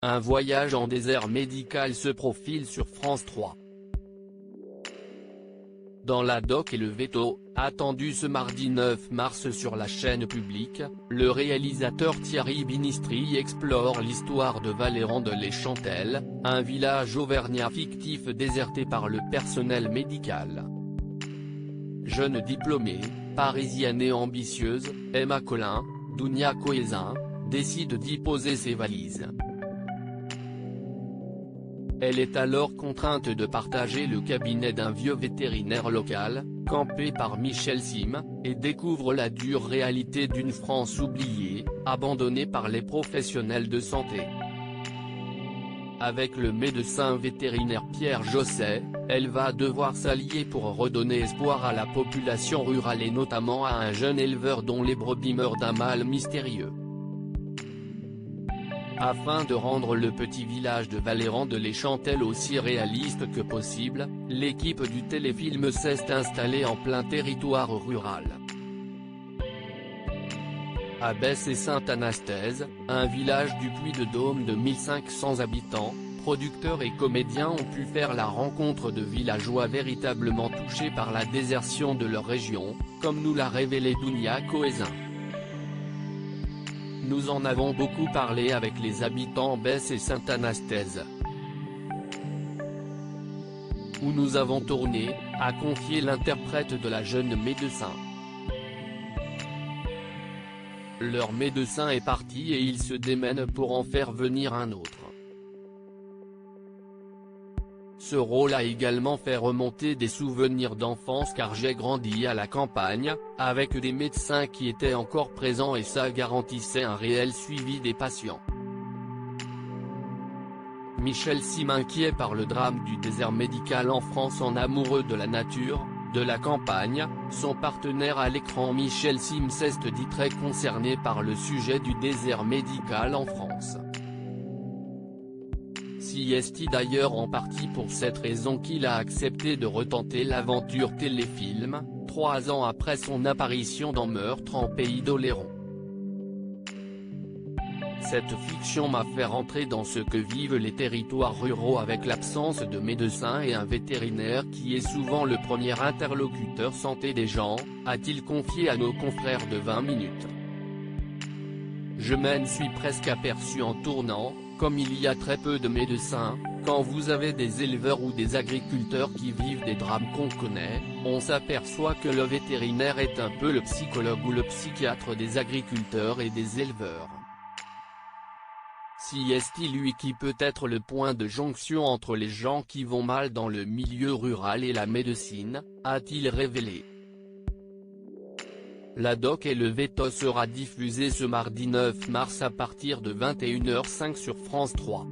Un voyage en désert médical se profile sur France 3. Dans la doc et le veto, attendu ce mardi 9 mars sur la chaîne publique, le réalisateur Thierry Binistri explore l'histoire de Valéran de l'Échantel, un village auvergnat fictif déserté par le personnel médical. Jeune diplômée, parisienne et ambitieuse, Emma Collin, Dounia Cohézin, décide d'y poser ses valises. Elle est alors contrainte de partager le cabinet d'un vieux vétérinaire local, campé par Michel Sim, et découvre la dure réalité d'une France oubliée, abandonnée par les professionnels de santé. Avec le médecin vétérinaire Pierre Josset, elle va devoir s'allier pour redonner espoir à la population rurale et notamment à un jeune éleveur dont les brebis meurent d'un mal mystérieux. Afin de rendre le petit village de Valéran de l'Échantel aussi réaliste que possible, l'équipe du téléfilm s'est installée en plein territoire rural. À Besse-et-Sainte-Anastaise, un village du Puy-de-Dôme de 1500 habitants, producteurs et comédiens ont pu faire la rencontre de villageois véritablement touchés par la désertion de leur région, comme nous l'a révélé Dounia Cohézin. Nous en avons beaucoup parlé avec les habitants Besse-et-Sainte-Anastaise, où nous avons tourné, a confié l'interprète de la jeune médecin. Leur médecin est parti et ils se démènent pour en faire venir un autre. Ce rôle a également fait remonter des souvenirs d'enfance car j'ai grandi à la campagne, avec des médecins qui étaient encore présents et ça garantissait un réel suivi des patients. Michel Sim, inquiet par le drame du désert médical en France en amoureux de la nature, de la campagne, son partenaire à l'écran Michel Sim s'est dit très concerné par le sujet du désert médical en France. C'est d'ailleurs en partie pour cette raison qu'il a accepté de retenter l'aventure téléfilm, 3 ans après son apparition dans Meurtre en Pays d'Oléron. Cette fiction m'a fait rentrer dans ce que vivent les territoires ruraux avec l'absence de médecins et un vétérinaire qui est souvent le premier interlocuteur santé des gens, a-t-il confié à nos confrères de 20 minutes. Je m'en suis presque aperçu en tournant, comme il y a très peu de médecins, quand vous avez des éleveurs ou des agriculteurs qui vivent des drames qu'on connaît, on s'aperçoit que le vétérinaire est un peu le psychologue ou le psychiatre des agriculteurs et des éleveurs. C'est lui qui peut être le point de jonction entre les gens qui vont mal dans le milieu rural et la médecine, a-t-il révélé. La doc et le veto sera diffusé ce mardi 9 mars à partir de 21h05 sur France 3.